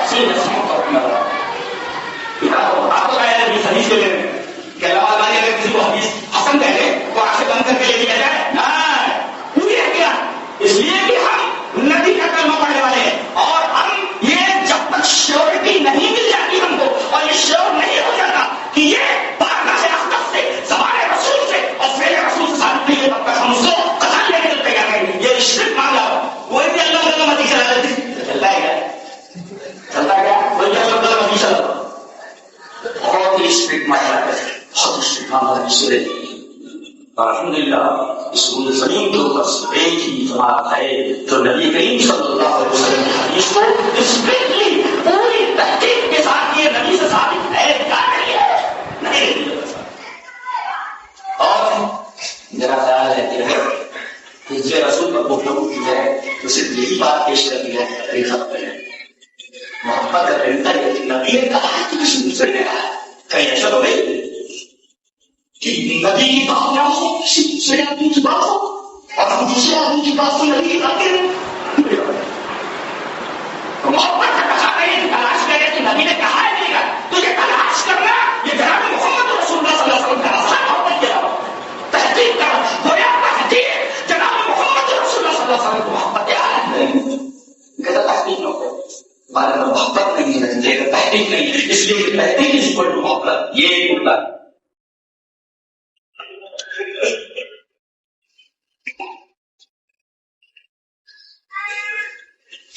ایسی نسلوں کو اپنا آپ کو حدیث کے لیے کہ اللہ تعالیٰ اگر کسی کو حدیث حسن کہہ دے تو آنکھیں بند کر کے لے کے جائے نہ پوری ہے کیا؟ اس لیے کہ ہم نبی کا کلمہ پڑھنے والے ہیں اور ہم یہ جب تک شیورٹی نہیں مل جاتی ہم کو اور یہ شیور نہیں ہو جاتا کہ یہ بارگاہ اقدس سے زمانے رسول سے اور فعل رسول سے ثابت نہیں ہے تب تک ہم اس کو قتل لے کے تیار کریں گے. یہ شرک معاملہ وہ بھی اللہ مدی چلتا ہے کیا چلتا ہے کیا وہی اللہ مدی چلا بہت ہی اسٹرکٹ معاملہ ہے بہت ہی اسٹرکٹ معاملہ ہے. الحمدللہ اس روز زمین کے اوپر ایک ہی جماعت ہے جو نبی کریم صلی اللہ علیہ وسلم کی حدیث کو اسٹرکٹلی پوری تحقیق کے ساتھ یہ نبی سے ثابت ہے کیا نہیں. اور میرا خیال ہے کہ ہجرت رسول پر گفتگو کی جائے تو صرف یہی بات پیش کرتی ہے محبت کا طریقہ نبی نے کہا ہے کہ کسی دوسرے نے کہا ہے کہیں ایسا تو نہیں کہ نبی کی بات نہ ہو کسی دوسرے آدمی کی بات ہو اور ہم دوسرے آدمی کی بات کو نبی کی بات کریں. محبت کا کہا ہے تلاش کرے کہ نبی نے کہا ہے نہیں کہا تو یہ تلاش کرنا یہ جناب محمد رسول اللہ صلی اللہ علیہ وسلم کا آسان محبت کیا تحقیق کرنا گویا تحقیق جناب محمد رسول اللہ صلی اللہ علیہ وسلم کو محبت ہے کہتا تحقیق نہ ہو بارے میں محبت نہیں ہے تحقیق نہیں اس لیے تحقیق اس کو محبت یہ مطلب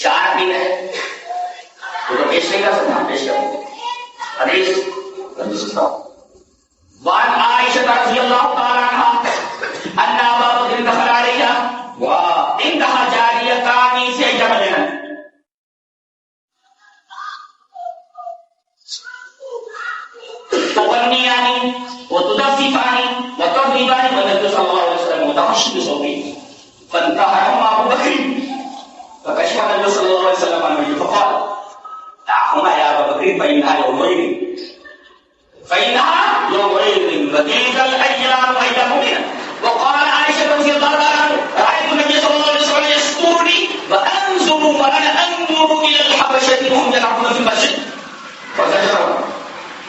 چار دن ہے وہ تو پیش نہیں کر سکتا پیش کریں حدیث وعن عائشة رضي الله تعالى عنها أن أبا بكر دخل عليها وعندها جاريتان في جبلها تغنيان وتدففان وتضربان والنبي صلى الله عليه وسلم متخشي بصوته فانتهرهما أبو بكر فكشف النبي صلى الله عليه وسلم عن وجهه فقال دعهما يا أبا بكر فإنها يومئذ وتلك الأيام أيامنا. وقال عائشة رضي الله عنها رأيت النبي صلى الله عليه وسلم يسترني وأنظر وأنا أنظر إلى الحبشة وهم يلعبون في المسجد فزجرهم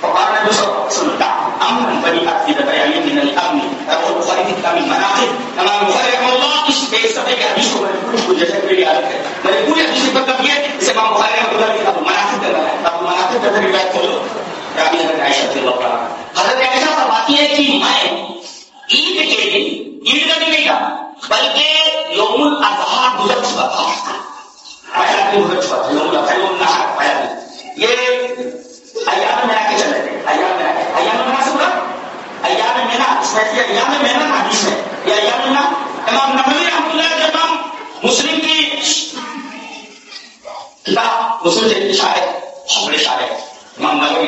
فقال النبي صلى الله عليه وسلم أمرا بريئا في بيان من الأمن. أبو البخاري في كتاب المناقب امام البخاری رحمہ اللہ اس ایک صفحے کے حدیث کو جیسے میری عادت ہے میں نے پوری حدیث پر کب یہ اسے امام البخاری رحمہ اللہ کی کتاب المناقب کر رہا ہے. اب المناقب کا روایت کھولو رابعہ حضرت عائشہ رضی اللہ عنہا حضرت عائشہ فرماتی ہے کہ میں عید کے دن عید کا دن نہیں تھا بلکہ یوم الاضحیٰ گزر چکا تھا آیا دن گزر چکا تھا یوم الاضحیٰ یوم النحر آیا دن یہ ایام مینا کے چل رہے تھے ایام مینا سے بولا ایام مینا اس میں ایام مینا حدیث ہے یہ ایام مینا امام نووی رحمۃ اللہ علیہ امام مسلم کی کتاب مسلم سے شاعر بہت بڑے شاعر امام نووی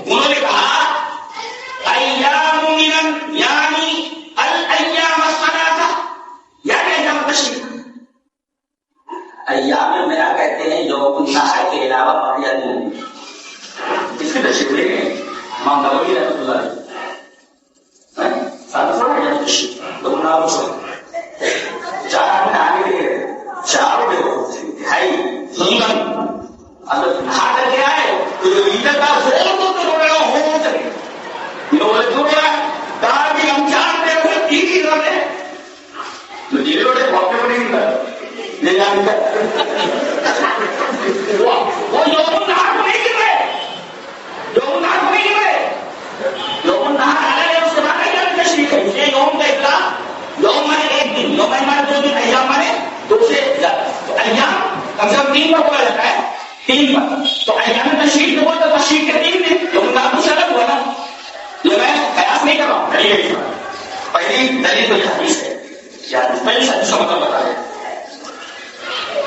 انہوں نے کہا ایام من یعنی الایام الثلاثہ یعنی ایام تشریق ایام مینا کہتے ہیں جو نحر کے علاوہ باقی دن اس کی تشریح لے گئے امام نووی رحمۃ اللہ علیہ چار میں آگے دے چاروں دہائی ہاتھ کر کے آئے تو جو لیڈر کا ہو رہا ہو سکے کہا کہ ہم چار دے رہے تین ہی رہے تو جیلے روڈے بہت بڑے نہیں وہ یوم نہار کو نہیں گر رہے یوم نہار کو نہیں گر رہے یوم نہار الگ ہے اس کے بعد ایام تشریق ہے یہ یوم کا اطلاع یوم مانے ایک دن یوم مانے دو دن ایام مانے دو سے زیادہ تو ایام کم سے کم تین بار بولا جاتا ہے تین بار تو ایام تشریق میں بولتا تشریق کے تین دن یوم نہار کچھ الگ ہوا نا یہ میں قیاس نہیں کر رہا ہوں دلیل پہلی دلیل تو یہ حدیث ہے یا پہلی حدیث کا مطلب بتا رہے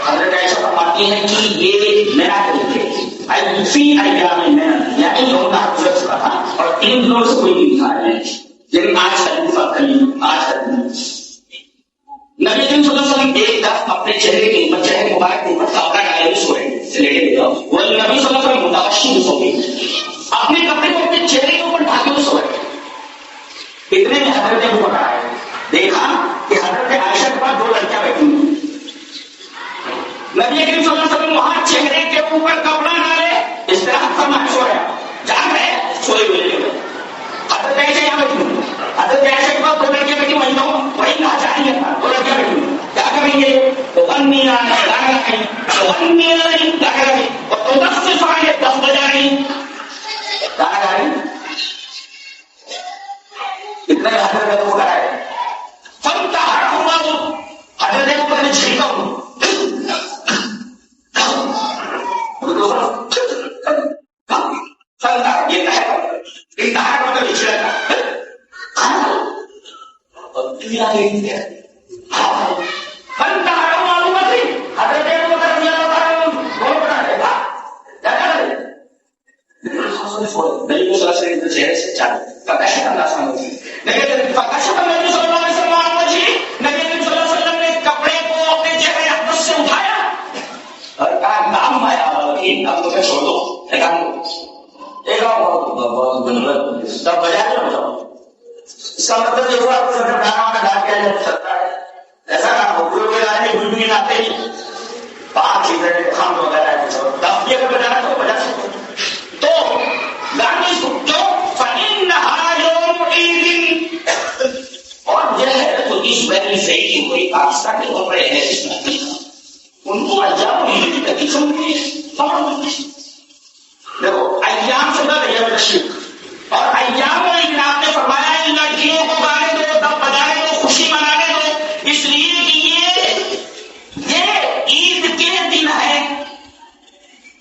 حضرت عائشہ فرماتی ہیں کہ یہ میرا طریقے فی ایام مینا یعنی یوم نہار گزر چکا تھا اور تین دنوں سے کوئی نہیں تھا لیکن آج کا دن آج کا دن نبی کریم صلی اللہ علیہ وسلم ایک دفعہ اپنے چہرے کے اوپر چہرے مبارک کے اوپر کپڑا ڈالے ہوئے سو رہے تھے لیٹے ہوئے وہ نبی صلی اللہ علیہ وسلم متوشی سو گئے اپنے کپڑے کو اپنے چہرے کے اوپر ڈھاکے ہوئے سو رہے تھے اتنے میں حضرت ابو بکر آئے دیکھا کہ حضرت عائشہ کے پاس دو لڑکیاں بیٹھی ہوئی نبی کریم صلی اللہ علیہ وسلم وہاں چہرے کے اوپر کپڑا ڈالے دیا گئی بنتا ہے معلومات ہی حضرت ابو بکر رضی اللہ تعالیٰ بہت بڑا ہے کیا کرے نبی صلی اللہ علیہ وسلم چہرے سے چاہتے فکشف اللہ سمجھی لیکن فکشف نبی صلی اللہ علیہ وسلم مجھی نبی صلی اللہ علیہ وسلم نے کپڑے کو اپنے چہرے اقدس سے اٹھایا اور کہا نام آیا وکیل اب مجھے چھوڑ دو ایک تب بجا کے ہو جاؤ اس کا مطلب یہ ہوا کہ ڈانا میں ڈال کیا جا سکتا ہے ایسا نہ ہو گرو کے لانے گلبی لاتے ہی 5 سگریٹ خام وغیرہ دب یہ کر بجانا تو بجا سکتے تو گانے کیوں فَإِنَّهَا يَوْمُ عِيدٍ اور یہ ہے تو اس بہنی صحیح کی کوئی پاکستان کے طور پر ہے جس میں ان کو ایام عید کی تحقیق سمجھے دیکھو ایام سے بات ایام تشریق اور ایام عید آپ نے فرمایا ان لڑکیوں کو گانے دو دب بجانے دو خوشی منانے دو اس لیے کہ یہ عید کے دن ہے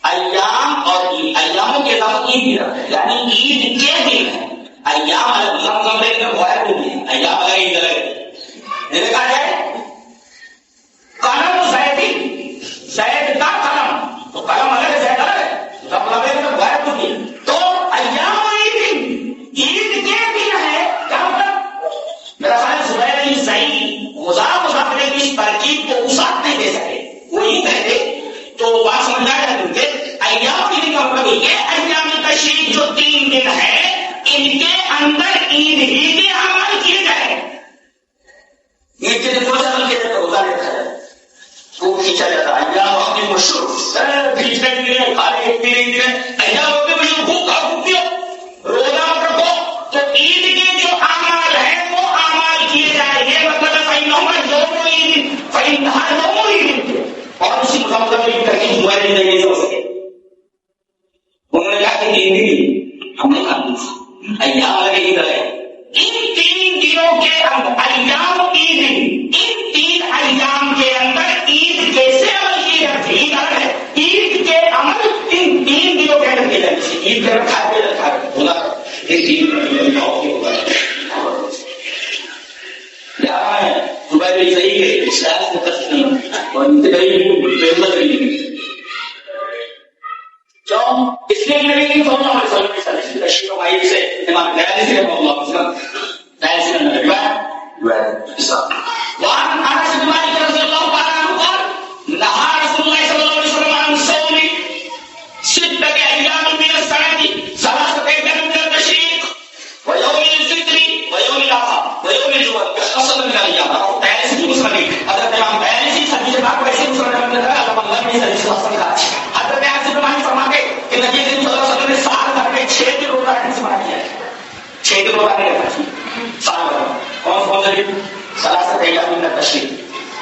ایام اور ایاموں کے لفظ عید بھی رکھتے یعنی عید کے دن ہے ایام لفظ ایام اگر عید لگے کہا جائے قلم زید کا قلم تو قلم الگ زید الگ ہے تو ایام عید کے دن ہے کیا مطلب میرا خیال زبیر علی صحیح مذاکرے کی اس ترکیب کو وسعت نہیں دے سکے وہی کہتے تو بات سمجھ آیا کہ ایام عید کا مطلب یہ ایام تشریق جو 3 دن ہے ان کے اندر عید ہی کے اعمال کیے جائے عید کے دن روزہ کیے جاتا روزہ رکھا جائے وہ کھینچا جاتا ہے ایام وقت مشہور کھینچنے کے لیے کھانے پینے کے لیے ایام وقت مشہور خوب کھا خوب پیو روزہ مت رکھو تو عید کے جو اعمال ہیں وہ اعمال کیے جائے یہ مطلب ہے یوم عید فإنها یوم عید اور اسی مطلب یہ ترکیب ہمارے زندگی سے ہو سکے انہوں نے کہا کہ عید ہم نے کہا ایام لگے عید ہے ان 3 دنوں کے اندر ایام عید ان 3 ایام کے اندر عید کیسے عمل کی جاتی عید الگ ہے عید کے عمل ان 3 دنوں کے اندر کیے جاتے عید کے رکھا پہ رکھا ہوگا اس عید کیا ہے صبح بھی صحیح ہے اسلام سے تسلیم اور انتظاری کیوں اس لیے نبی کی صلی اللہ علیہ وسلم تشریف فرمائی سے امام غزالی رحمہ اللہ تعالی سے روایت وعن انس بن مالک رضی اللہ تعالی عنہ قال نهى رسول الله صلى الله عليه وسلم عن صوم 6 ايام من السنه 3 ايام من التشريق ويوم الفطر ويوم الاضحى ويوم الجمعه اصلا من الايام اور پہلے سے مسلم حضرت امام پہلے سے حدیث پاک ویسے مسلم نے کہا اللہ نے حدیث اصل کہا حضرت انس بن مالک فرماتے ہیں کہ نبی کریم صلی اللہ علیہ وسلم نے سال بھر میں 6 دن روزہ رکھنے سے منع کیا ہے 6 دن روزہ نہیں رکھنا سال بھر کون سے دن 3 ایام من التشريق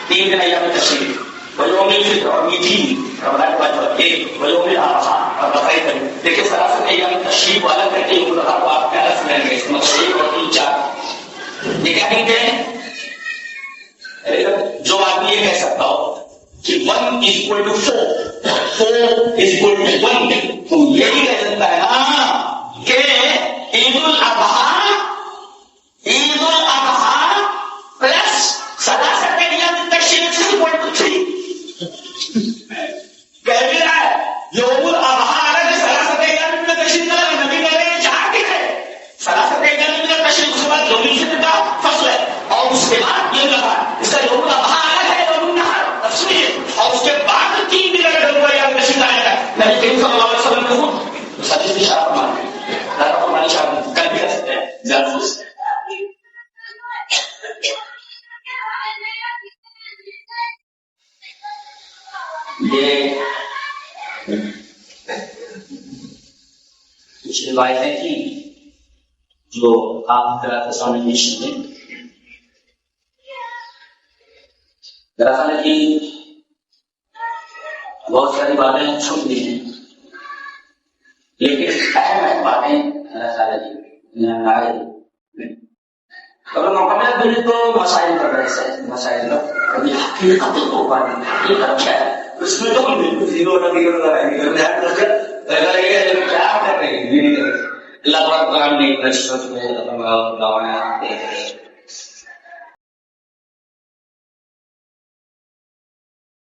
3 دن ایام تشریق ويوم الفطر اور میٹھی رمضان کے بعد ایک ويوم الاضحى اور بقرعید دیکھیں 3 ایام تشریق والا کرتے ہیں خدا کو آپ پیارا سنیں گے اس میں 6 اور 3 4 یہ کیا کہتے ہیں جو آدمی یہ کہہ سکتا ہو کہ 1 is equal to 4 4 is equal to 1 تو یہی کہہ سکتا ہے نا کہ عید الاضحی پلس 3 ایام تشریق is equal to 3 کہہ بھی رہا ہے یوم الاضحی الگ 3 ایام تشریق الگ نبی کہہ رہے ہیں 4 دن ہے 3 ایام تشریق کے بعد یوم الفطر کا فصل ہے اور اس کے بعد یہ لگا اس کا یوم الاضحی الگ ہے یوم النحر تفصیل اور اس کے بعد 3 دن اگر یوم ایام تشریق آئے گا نبی کریم صلی اللہ علیہ وسلم کو خود سچ کی اشارہ فرماتے ہیں ذرا فرمانی اشارہ کر بھی کر سکتے ہیں زیادہ سے یہ کچھ روایتیں تھیں جو آپ کے سامنے پیش ہوئے دراصل کی بہت ساری باتیں چھپ دی ہیں لیکن اہم باتیں اگر موقع ملا پھر تو مسائل کر رہے ہیں مسائل کبھی حقیقت تو بات حقیقت کیا ہے اس میں تو ہم بالکل زیرو کیا کر رہے ہیں اللہ تعالیٰ نے